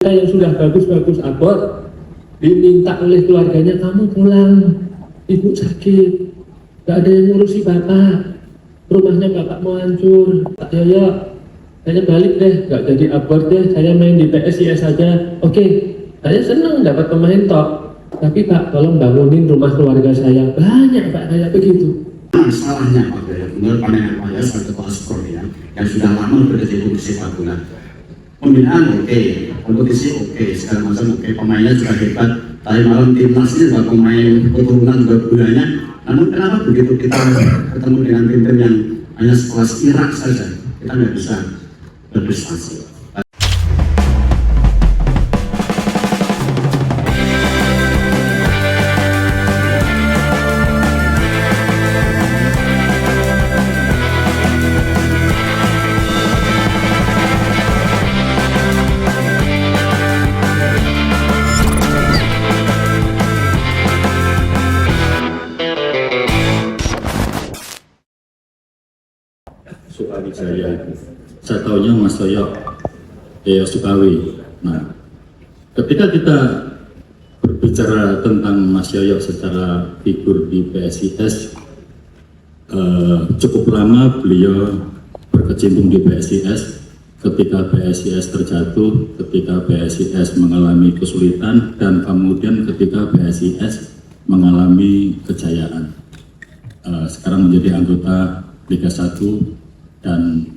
yang sudah bagus-bagus abort diminta oleh keluarganya, kamu pulang, ibu sakit, gak ada yang ngurusi bapak, rumahnya bapak mau hancur, Pak Yoyo, saya balik deh, gak jadi abort deh, saya main di PSIS saja. Oke, saya senang dapat pemain top, tapi Pak tolong bangunin rumah keluarga saya. Banyak Pak kayak begitu. Masalahnya Pak Yoyo, menurut pandangan Pak Yoyo sebagai kepala sekolah yang sudah lama bekerja di sepak bola, pembinaan oke, kompetisi oke, segala macam oke, pemainnya juga hebat. Tadi malam timnas ini juga pemain keturunan bulannya. Namun kenapa begitu kita ketemu dengan tim-tim yang hanya sekelas Irak saja, kita nggak bisa berprestasi. Sukawi Jaya itu, saya tahunya Mas Yoyo Sukawi. Nah, ketika kita berbicara tentang Mas Yoyo secara figur di PSIS, cukup lama beliau berkecimpung di PSIS. Ketika PSIS terjatuh, ketika PSIS mengalami kesulitan, dan kemudian ketika PSIS mengalami kejayaan. Sekarang menjadi anggota Liga 1. Dan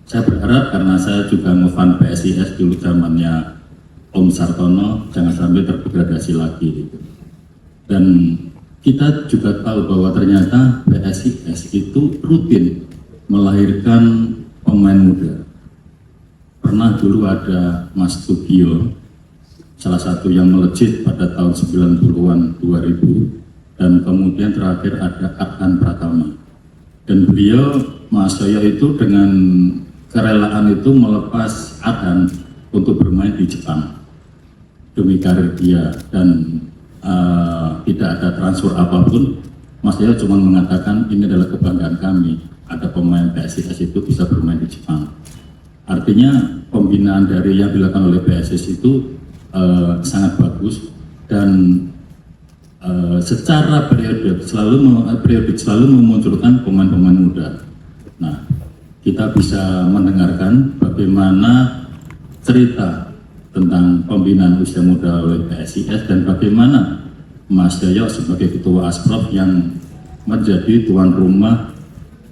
saya berharap, karena saya juga ngefan PSIS dulu zamannya Om Sartono, jangan sampai terdegradasi lagi gitu. Dan kita juga tahu bahwa ternyata PSIS itu rutin melahirkan pemain muda. Pernah dulu ada Mas Tugio, salah satu yang melejit pada tahun 90-an 2000, dan kemudian terakhir ada Arhan Pratama. Dan beliau, Mas Yoyo itu dengan kerelaan itu melepas Arhan untuk bermain di Jepang demi karir dia, dan tidak ada transfer apapun. Mas Yoyo cuma mengatakan ini adalah kebanggaan kami, ada pemain PSIS itu bisa bermain di Jepang. Artinya pembinaan dari yang dilakukan oleh PSIS itu sangat bagus, dan secara periodik selalu memunculkan pemain-pemain muda. Nah, kita bisa mendengarkan bagaimana cerita tentang pembinaan usia muda oleh PSIS dan bagaimana Mas Yoyo sebagai ketua Asprof yang menjadi tuan rumah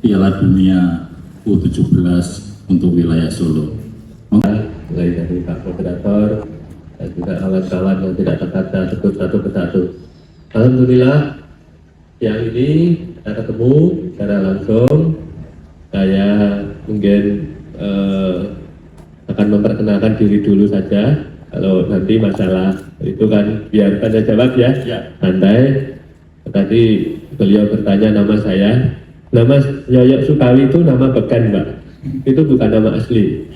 Piala Dunia U17 untuk wilayah Solo. Mulai dari Pak Moderator dan juga kawan-kawan yang tidak terkata sebut satu persatu. Alhamdulillah, yang ini kita ketemu secara langsung. Saya mungkin akan memperkenalkan diri dulu saja. Kalau nanti masalah itu kan biarkan saya jawab ya, santai. Tadi beliau bertanya nama saya. Nama Yoyo Sukawi itu nama beken, Mbak. Itu bukan nama asli.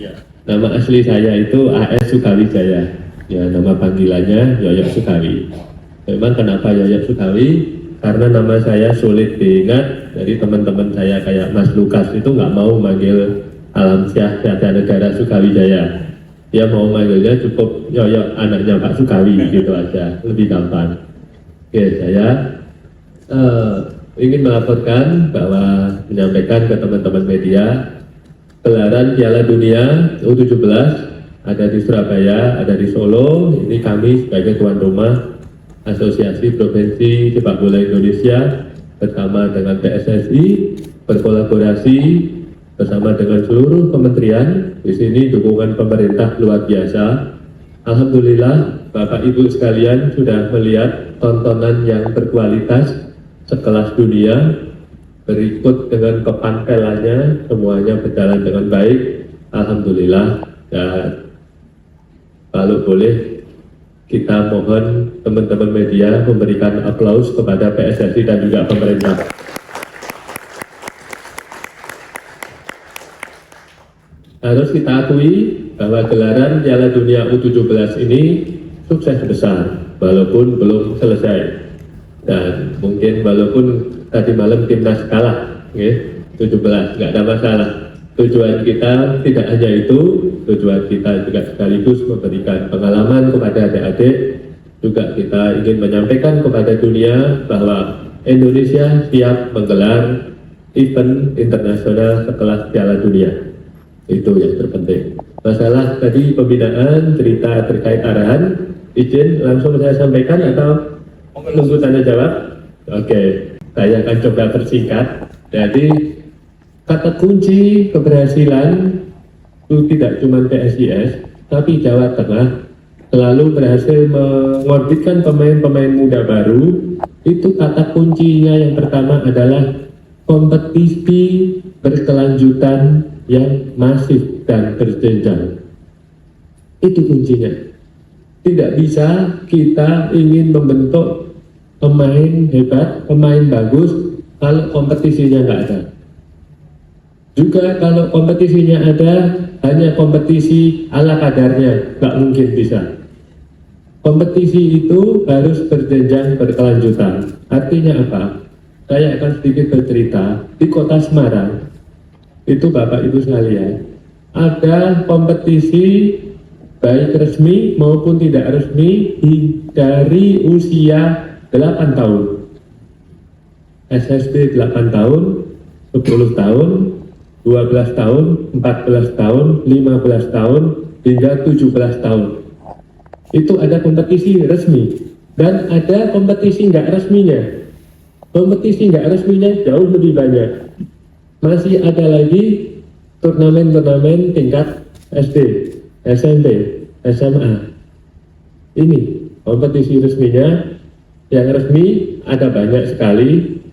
Nama asli saya itu AS Sukawi Jaya. Ya, nama panggilannya Yoyo Sukawi. Memang kenapa Yoyo Sukawi? Karena nama saya sulit diingat. Jadi teman-teman saya kayak Mas Lukas itu nggak mau manggil Alamsyah Syahda Negara Sukawi Jaya. Dia mau manggilnya cukup Yoyo anaknya Pak Sukawi gitu aja, lebih gampang. Oke, saya ingin melaporkan bahwa menyampaikan ke teman-teman media, gelaran Piala Dunia U17 ada di Surabaya, ada di Solo. Ini kami sebagai tuan rumah Asosiasi Provinsi Sepak Bola Indonesia bersama dengan PSSI berkolaborasi bersama dengan seluruh kementerian. Di sini dukungan pemerintah luar biasa. Alhamdulillah, Bapak Ibu sekalian sudah melihat tontonan yang berkualitas sekelas dunia. Berikut dengan kepantelannya, semuanya berjalan dengan baik. Alhamdulillah. Dan kalau boleh, kita mohon teman-teman media memberikan aplaus kepada PSSI dan juga pemerintah. Harus kita akui bahwa gelaran Piala Dunia U17 ini sukses besar, walaupun belum selesai. Dan mungkin walaupun tadi malam timnas kalah, 17, nggak ada masalah. Tujuan kita tidak hanya itu, tujuan kita juga sekaligus memberikan pengalaman kepada adik-adik. Juga kita ingin menyampaikan kepada dunia bahwa Indonesia siap menggelar event internasional sekelas Piala Dunia. Itu yang terpenting. Masalah tadi pembinaan, cerita terkait arahan, izin langsung saya sampaikan atau menunggu tanya jawab? Oke, saya akan coba persingkat. Jadi kata kunci keberhasilan itu tidak cuma PSIS, tapi Jawa Tengah selalu berhasil mengorbitkan pemain-pemain muda baru. Itu kata kuncinya yang pertama adalah kompetisi berkelanjutan yang masif dan berjenjang. Itu kuncinya. Tidak bisa kita ingin membentuk pemain hebat, pemain bagus kalau kompetisinya nggak ada. Juga kalau kompetisinya ada, hanya kompetisi ala kadarnya, nggak mungkin bisa. Kompetisi itu harus berjenjang berkelanjutan. Artinya apa? Saya akan sedikit bercerita. Di kota Semarang, itu Bapak Ibu sekalian, ada kompetisi baik resmi maupun tidak resmi dari usia 8 tahun. SSB 8 tahun, 10 tahun, 12 tahun, 14 tahun, 15 tahun, hingga 17 tahun. Itu ada kompetisi resmi dan ada kompetisi nggak resminya. Kompetisi nggak resminya jauh lebih banyak. Masih ada lagi turnamen-turnamen tingkat SD, SMP, SMA. Ini kompetisi resminya. Yang resmi ada banyak sekali.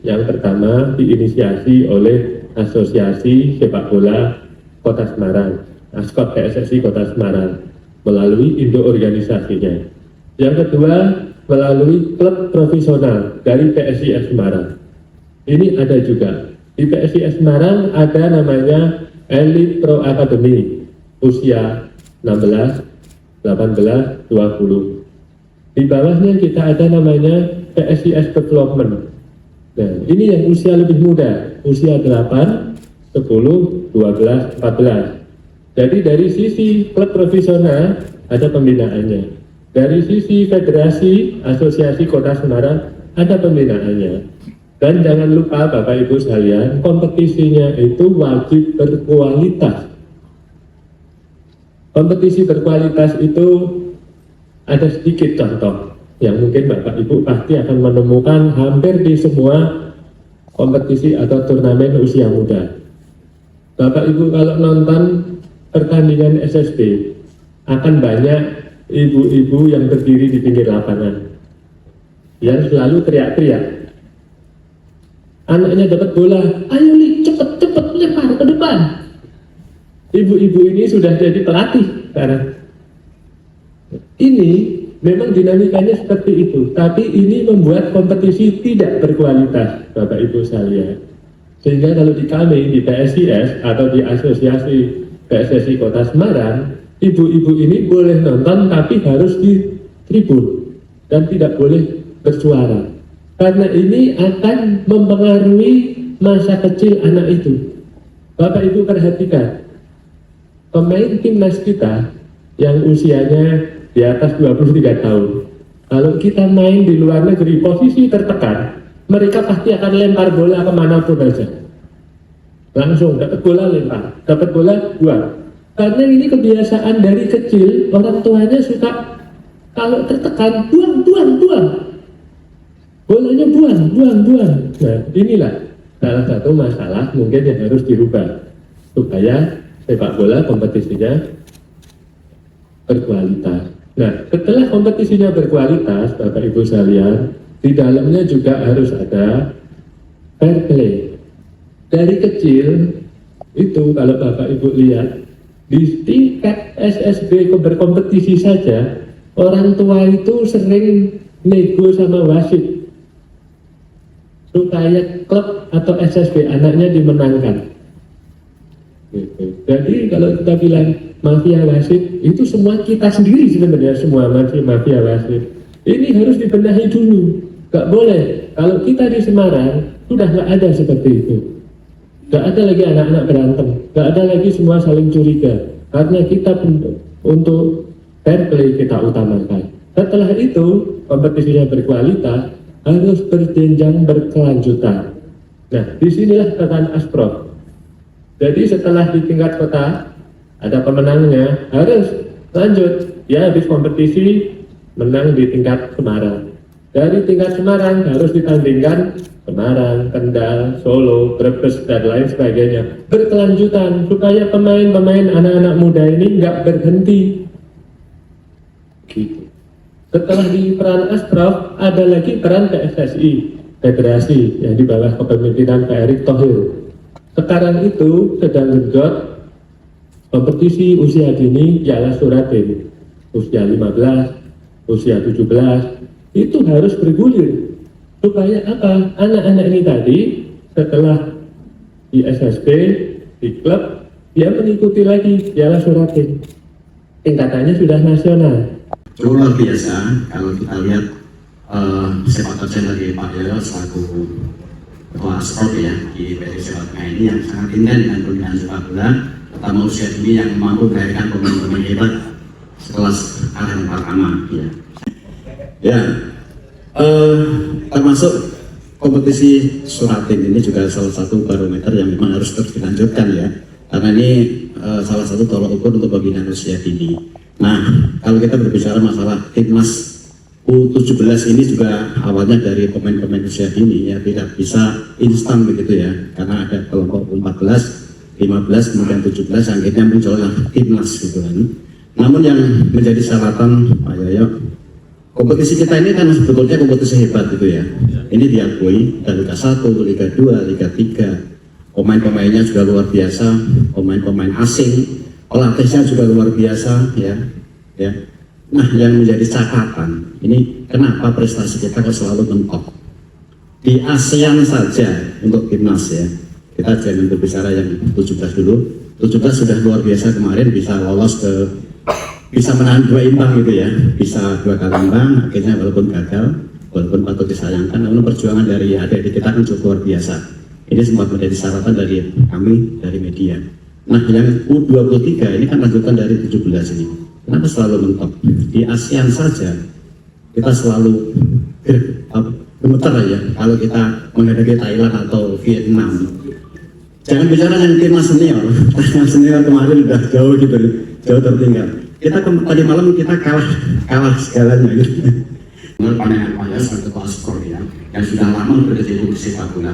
Yang pertama diinisiasi oleh Asosiasi Sepak Bola Kota Semarang, ASKOT PSSI Kota Semarang, melalui induk organisasinya. Yang kedua, melalui klub profesional dari PSIS Semarang. Ini ada juga. Di PSIS Semarang ada namanya Elite Pro Academy, usia 16, 18, 20. Di bawahnya kita ada namanya PSIS Development. Nah, ini yang usia lebih muda, usia 8, 10, 12, 14. Jadi dari sisi klub profesional ada pembinaannya. Dari sisi federasi asosiasi Kota Semarang ada pembinaannya. Dan jangan lupa Bapak Ibu sekalian, kompetisinya itu wajib berkualitas. Kompetisi berkualitas itu ada sedikit contoh yang mungkin Bapak Ibu pasti akan menemukan hampir di semua kompetisi atau turnamen usia muda. Bapak Ibu kalau nonton pertandingan SSB akan banyak ibu-ibu yang berdiri di pinggir lapangan yang selalu teriak-teriak. Anaknya dapat bola, ayo Li, cepet-cepet lempar ke depan. Ibu-ibu ini sudah jadi pelatih sekarang. Ini memang dinamikanya seperti itu, tapi ini membuat kompetisi tidak berkualitas, Bapak Ibu sekalian. Sehingga kalau di kami, di PSIS atau di Asosiasi PSSI Kota Semarang, ibu-ibu ini boleh nonton tapi harus di tribun dan tidak boleh bersuara. Karena ini akan mempengaruhi masa kecil anak itu. Bapak Ibu perhatikan, pemain timnas kita yang usianya di atas 23 tahun. Kalau kita main di luar negeri posisi tertekan, mereka pasti akan lempar bola kemanapun aja. Langsung dapat bola lempar, dapat bola buang. Karena ini kebiasaan dari kecil, orang tuanya suka kalau tertekan, buang. Bolanya buang. Nah, inilah salah satu masalah mungkin yang harus dirubah supaya sepak bola kompetisinya berkualitas. Nah, setelah kompetisinya berkualitas, Bapak Ibu sekalian, di dalamnya juga harus ada fair play. Dari kecil, itu kalau Bapak Ibu lihat, di tingkat SSB berkompetisi saja, orang tua itu sering nego sama wasit, supaya klub atau SSB anaknya dimenangkan. Jadi kalau kita bilang mafia wasit, itu semua kita sendiri sebenarnya, semua mafia wasit. Ini harus dibenahi dulu, gak boleh. Kalau kita di Semarang, sudah gak ada seperti itu. Nggak ada lagi anak-anak berantem, nggak ada lagi semua saling curiga, karena kita untuk fair play kita utamakan. Setelah itu, kompetisinya berkualitas, harus berjenjang berkelanjutan. Nah, disinilah peran Asprof. Jadi setelah di tingkat kota, ada pemenangnya, harus lanjut. Ya, habis kompetisi, menang di tingkat Semarang. Dari tingkat Semarang harus ditandingkan Semarang, Kendal, Solo, Brebes, dan lain sebagainya. Berkelanjutan supaya pemain-pemain anak-anak muda ini nggak berhenti. Gitu. Setelah di peran Asprof, ada lagi peran PSSI, Federasi yang di bawah kepemimpinan Pak Erick Thohir. Sekarang itu sedang genjot kompetisi usia dini Piala Suratin, usia 15, usia 17, itu harus bergulir. Supaya apa? Anak-anak ini tadi setelah di SSB, di klub, dia mengikuti lagi Piala Suratin. Tingkatannya sudah nasional. Luar biasa kalau kita lihat sepak terjang dari Pak Yoyo selaku Ketua Asprof ya di PT Sepak ini yang sangat intens dengan pembinaan sepak bola, terutama usia dini yang mampu melahirkan pemain-pemain hebat sekelas arahan pertama ya. Ya, termasuk kompetisi Suratin ini juga salah satu barometer yang memang harus terus dilanjutkan ya, karena ini salah satu tolak ukur untuk pembinaan usia dini. Nah, kalau kita berbicara masalah timnas U17 ini juga awalnya dari pemain-pemain usia dini ya, tidak bisa instan begitu ya, karena ada kelompok U14, 15, kemudian 17, akhirnya muncul timnas gitu kan. Namun yang menjadi syaratan Pak Yoyo, kompetisi kita ini kan sebetulnya kompetisi hebat gitu ya. Ini diakui dari Liga 1, Liga 2, Liga 3. Pemain-pemainnya juga luar biasa, pemain-pemain asing, pelatihnya juga luar biasa ya. Nah, yang menjadi catatan ini kenapa prestasi kita kok selalu mentok. Di ASEAN saja untuk timnas ya. Kita jangan berbicara yang 17 dulu. 17 sudah luar biasa kemarin bisa lolos ke, bisa menahan 2 imbang gitu ya, bisa 2 kali imbang, akhirnya walaupun gagal, walaupun patut disayangkan, namun perjuangan dari adik-adik kita kan cukup luar biasa. Ini sempat menjadi syaratan dari kami, dari media. Nah, yang U23 ini kan lanjutan dari 17 ini. Kenapa selalu mentok? Di ASEAN saja kita selalu gemeter ya kalau kita menghadapi Thailand atau Vietnam. Jangan bicara yang timnas senior, timnas senior kemarin udah jauh gitu, jauh tertinggal. Kita tadi malam kita kalah segalanya gitu. Menurut pandangan saya sebagai Ketua Asprof ya, yang sudah lama bekerja di kompetisi sepak bola,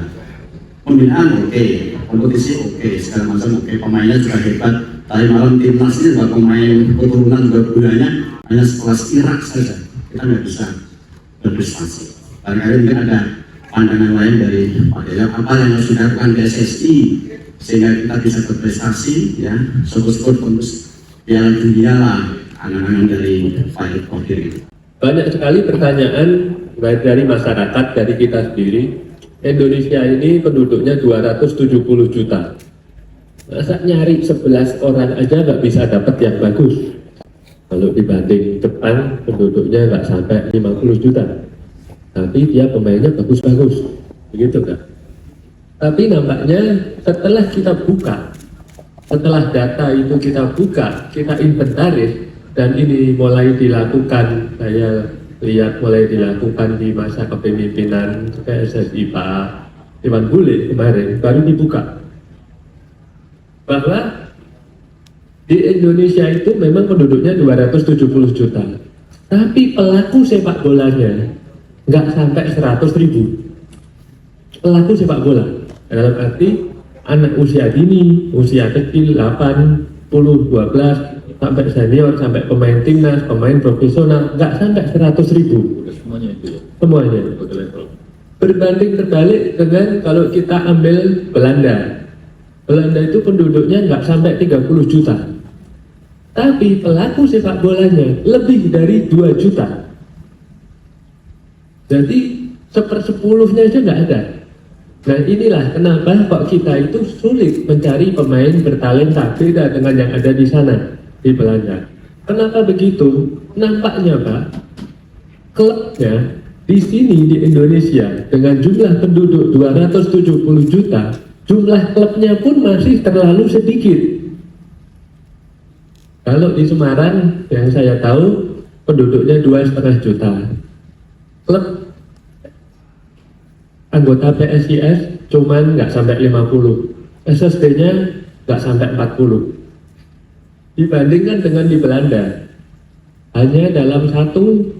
pembinaan oke, kompetisi oke, segala macam oke, pemainnya juga hebat. Tadi malam timnas ini juga pemain keturunan juga budayanya hanya sekelas Irak saja, kita nggak bisa berprestasi. Barangkali mungkin ada pandangan lain dari Pak Yoyo, apa yang harus dilakukan PSSI sehingga kita bisa berprestasi ya, syukur-syukur fokus Piala Dunia lah anak-anak dari Pak Erick Thohir itu. Banyak sekali pertanyaan baik dari masyarakat, dari kita sendiri. Indonesia ini penduduknya 270 juta. Masa nyari 11 orang aja nggak bisa dapat yang bagus. Kalau dibanding Jepang penduduknya nggak sampai 50 juta. Tapi dia pemainnya bagus-bagus. Begitu kan? Tapi nampaknya setelah kita buka, setelah data itu kita buka, kita inventaris, dan ini mulai dilakukan, saya lihat mulai dilakukan di masa kepemimpinan PSSI Pak Iwan Bule kemarin, baru dibuka bahwa di Indonesia itu memang penduduknya 270 juta, tapi pelaku sepak bolanya nggak sampai 100.000 pelaku sepak bola, dalam arti anak usia dini, usia kecil 8, 10, 12 sampai senior, sampai pemain timnas, pemain profesional, nggak sampai 100.000 Semuanya itu ya. semuanya. Berbanding terbalik dengan kalau kita ambil Belanda. Belanda itu penduduknya nggak sampai 30 juta, tapi pelaku sepak bolanya lebih dari 2 juta. Jadi 1/10-nya aja nggak ada. Nah, inilah kenapa kok kita itu sulit mencari pemain bertalenta beda dengan yang ada di sana, di Belanda. Kenapa begitu? Nampaknya Pak, klubnya di sini di Indonesia dengan jumlah penduduk 270 juta jumlah klubnya pun masih terlalu sedikit. Kalau di Semarang yang saya tahu penduduknya 2,5 juta, klub anggota PSIS cuman nggak sampai 50, SSB-nya nggak sampai 40. Dibandingkan dengan di Belanda, hanya dalam satu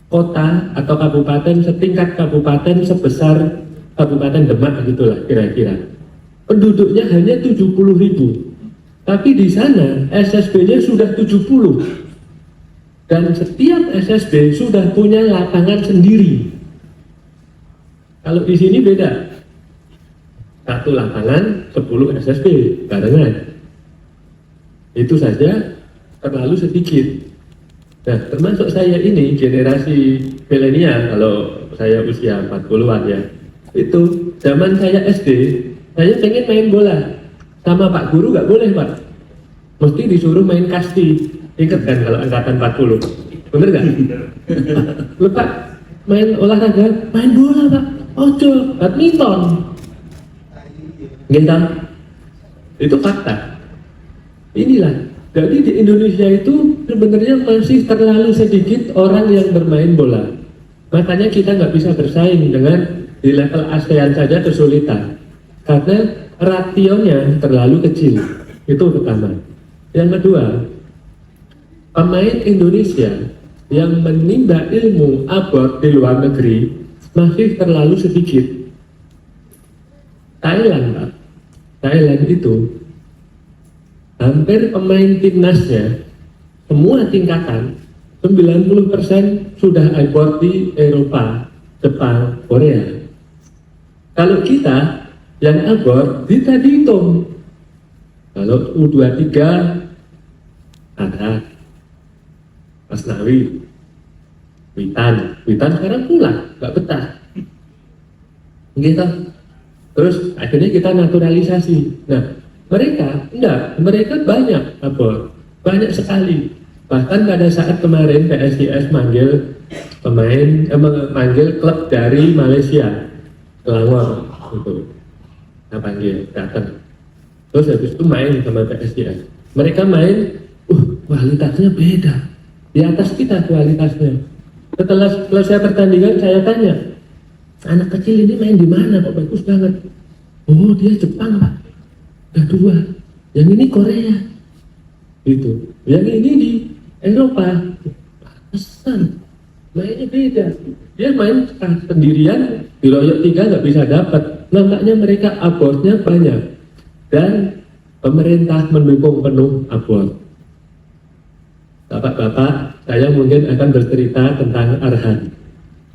kota atau kabupaten setingkat kabupaten sebesar Kabupaten Demak gitulah kira-kira, penduduknya hanya 70.000, tapi di sana SSB-nya sudah 70 dan setiap SSB sudah punya lapangan sendiri. Kalau di sini beda, satu lapangan 10 SSB barengan, itu saja terlalu sedikit. Nah, termasuk saya ini generasi milenial, kalau saya usia 40-an ya, itu zaman saya SD, saya pengen main bola sama Pak Guru nggak boleh Pak, mesti disuruh main kasti. Ingat kan kalau angkatan 40, bener nggak? Loh Pak, main olahraga, main bola Pak, ojo, badminton, gitu. Itu fakta. Inilah, jadi di Indonesia itu sebenarnya masih terlalu sedikit orang yang bermain bola. Makanya kita nggak bisa bersaing dengan di level ASEAN saja kesulitan, karena rasionya terlalu kecil. Itu pertama. Yang kedua, pemain Indonesia yang menimba ilmu abot di luar negeri masih terlalu sedikit. Thailand Pak, Thailand itu hampir pemain timnasnya semua tingkatan 90% sudah abot di Eropa, Jepang, Korea. Kalau kita yang abot kita dihitung. Kalau U23 ada Asnawi, Witan sekarang pulang, nggak betah. Gitu. Terus akhirnya kita naturalisasi. Nah, mereka enggak, mereka banyak abot, banyak sekali. Bahkan pada saat kemarin PSIS manggil manggil klub dari Malaysia, Selangor, gitu. Nah, panggil, datang. Terus habis itu main sama PSIS. Mereka main, kualitasnya beda, di atas kita kualitasnya. Setelah selesai pertandingan saya tanya, anak kecil ini main di mana kok bagus banget? Oh dia Jepang Pak, udah 2. Yang ini Korea, gitu. Yang ini di Eropa, pesan mainnya beda. Dia main sendirian, diroyok 3 nggak bisa dapat. Nampaknya mereka abortnya banyak dan pemerintah mendukung penuh abort. Bapak-bapak, saya mungkin akan bercerita tentang Arhan.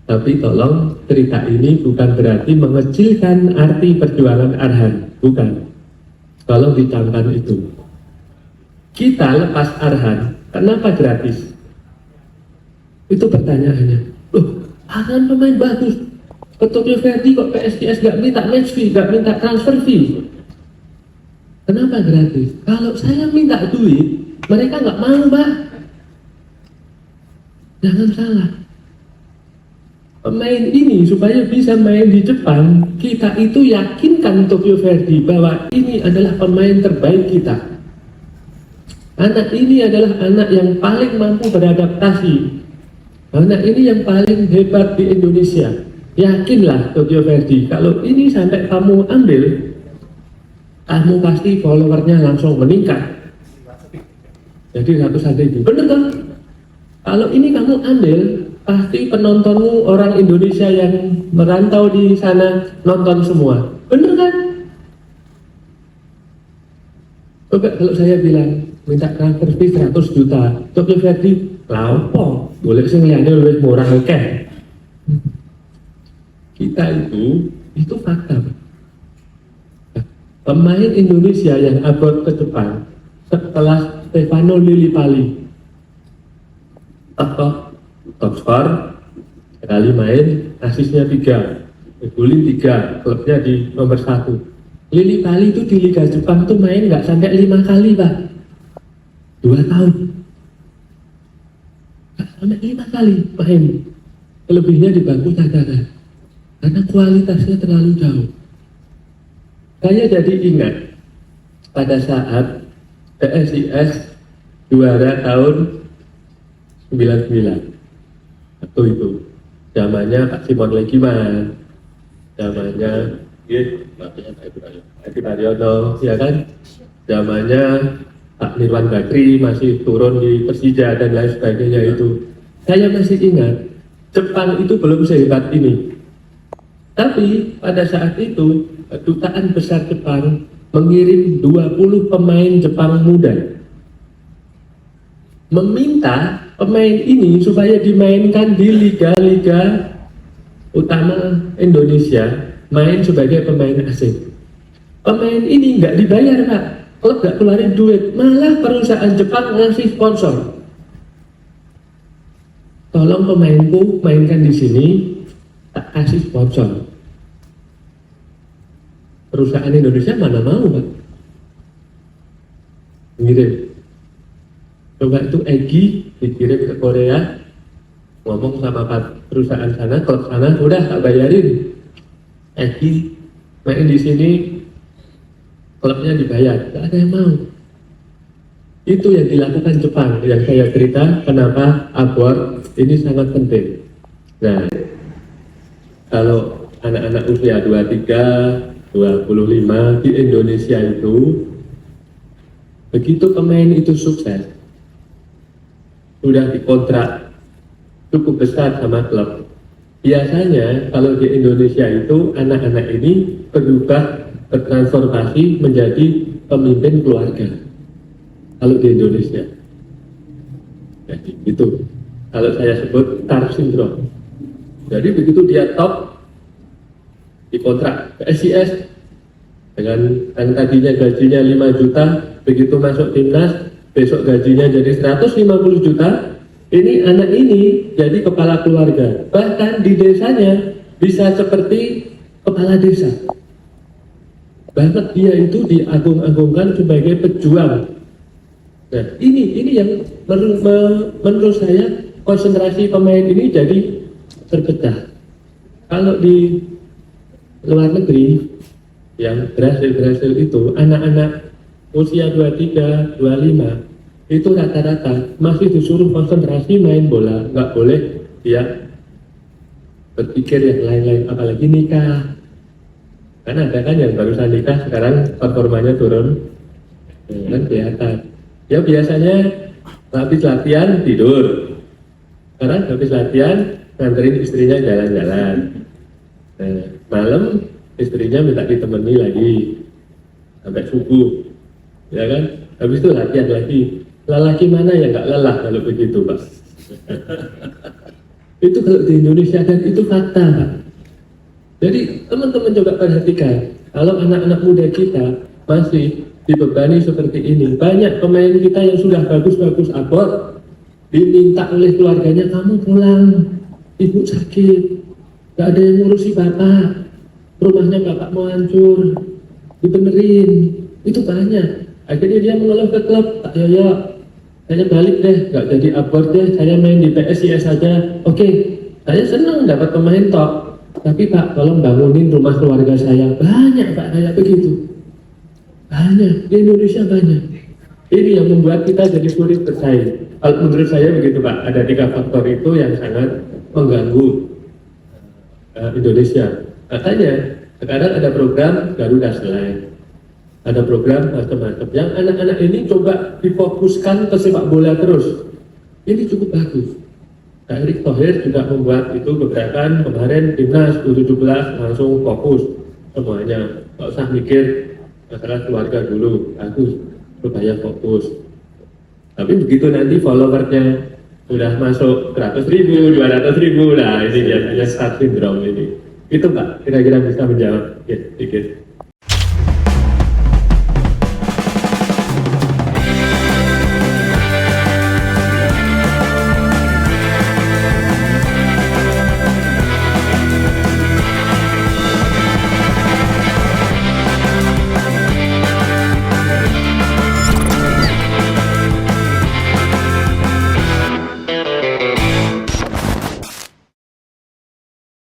Tapi tolong cerita ini bukan berarti mengecilkan arti perjuangan Arhan, bukan. Tolong dicamkan itu. Kita lepas Arhan, kenapa gratis? Itu pertanyaannya. Arhan pemain bagus. Ke Tokyo Verde kok PSIS nggak minta match fee, nggak minta transfer fee. Kenapa gratis? Kalau saya minta duit, mereka nggak mau, Pak. Jangan salah. Pemain ini supaya bisa main di Jepang, kita itu yakinkan Tokyo Verde bahwa ini adalah pemain terbaik kita. Anak ini adalah anak yang paling mampu beradaptasi. Anak ini yang paling hebat di Indonesia. Yakinlah Tokyo Verde, kalau ini sampai kamu ambil, kamu pasti followernya langsung meningkat. Jadi 100.000. Bener kan? Kalau ini kamu ambil, pasti penontonmu orang Indonesia yang merantau di sana nonton semua. Bener kan? Coba kalau saya bilang minta transfer fee 100 juta, Tokyo Verde, laopo, boleh sing liyane luwih murah akeh. Kita itu fakta. Pemain Indonesia yang abot ke Jepang setelah Stefano Lillipali, top skor, sekali main, asisnya 3, golin 3, klubnya di nomor 1. Lillipali itu di Liga Jepang tuh main nggak sampai 5 kali, Pak. 2 tahun. Nggak sampai 5 kali main. Selebihnya di bangku cadangan. Karena kualitasnya terlalu jauh. Saya jadi ingat pada saat PSIS juara tahun 99. Waktu itu zamannya Pak Simon Legiman, zamannya Pak Edi Haryono, ya kan? Zamannya Pak Nirwan Bakri masih turun di Persija dan lain sebagainya itu. Saya masih ingat, Jepang itu belum sehebat ini. Tapi pada saat itu, Kedutaan Besar Jepang mengirim 20 pemain Jepang muda. Meminta pemain ini supaya dimainkan di liga-liga utama Indonesia, main sebagai pemain asing. Pemain ini nggak dibayar, Pak. Klub nggak keluarin duit, malah perusahaan Jepang ngasih sponsor. Tolong pemainku mainkan di sini, tak kasih sponsor. Perusahaan Indonesia mana mau, Pak? Ngirim. Coba itu Egy dikirim ke Korea, ngomong sama perusahaan sana, klub sana, udah tak bayarin. Egy main di sini, klubnya dibayar, tak ada yang mau. Itu yang dilakukan Jepang, yang saya cerita kenapa abort ini sangat penting. Nah, kalau anak-anak usia 23, 25 di Indonesia itu, begitu pemain itu sukses, sudah dikontrak cukup besar sama klub. Biasanya kalau di Indonesia itu anak-anak ini bertransformasi menjadi pemimpin keluarga. Kalau di Indonesia, jadi itu kalau saya sebut star syndrome. Jadi begitu dia top dikontrak ke SIS dengan yang tadinya gajinya 5 juta, begitu masuk timnas besok gajinya jadi 150 juta. Ini anak ini jadi kepala keluarga, bahkan di desanya bisa seperti kepala desa. Bahkan dia itu diagung-agungkan sebagai pejuang. Nah, ini yang menurut saya konsentrasi pemain ini jadi terpecah. Kalau di luar negeri yang berhasil itu anak-anak usia 23, 25 itu rata-rata masih disuruh konsentrasi main bola, nggak boleh dia berpikir yang lain-lain, apalagi nikah. Karena ada kan yang barusan nikah sekarang performanya turun, kan kelihatan. Ya biasanya habis latihan tidur, sekarang habis latihan nganterin istrinya jalan-jalan. Nah, malam istrinya minta ditemani lagi sampai subuh, ya kan? Habis itu latihan lagi. Lelaki mana yang nggak lelah kalau begitu, Pak? Itu kalau di Indonesia, dan itu fakta, Pak. Jadi teman-teman coba perhatikan, kalau anak-anak muda kita masih dibebani seperti ini, banyak pemain kita yang sudah bagus-bagus abort diminta oleh keluarganya, kamu pulang, ibu sakit, gak ada yang ngurusi bapak, rumahnya bapak mau hancur, dibenerin. Itu banyak. Akhirnya dia mengeluh ke klub, Pak Yoyo, saya balik deh, gak jadi abort deh, saya main di PSIS saja. Oke, saya senang dapat pemain top, tapi Pak tolong bangunin rumah keluarga saya. Banyak Pak kayak begitu, banyak, di Indonesia banyak. Ini yang membuat kita jadi sulit bersaing. Kalau menurut saya begitu Pak, ada 3 faktor itu yang sangat mengganggu Indonesia. Makanya sekarang ada program Garuda Select, ada program macam-macam yang anak-anak ini coba difokuskan ke sepak bola terus. Ini cukup bagus. Kak Erick Thohir juga membuat itu gebrakan kemarin timnas U17 langsung fokus semuanya, nggak usah mikir masalah keluarga dulu, bagus supaya fokus. Tapi begitu nanti followernya sudah masuk 100.000, 200.000, nah ini biasanya star syndrome ini. Itu Pak, kira-kira bisa menjawab sedikit.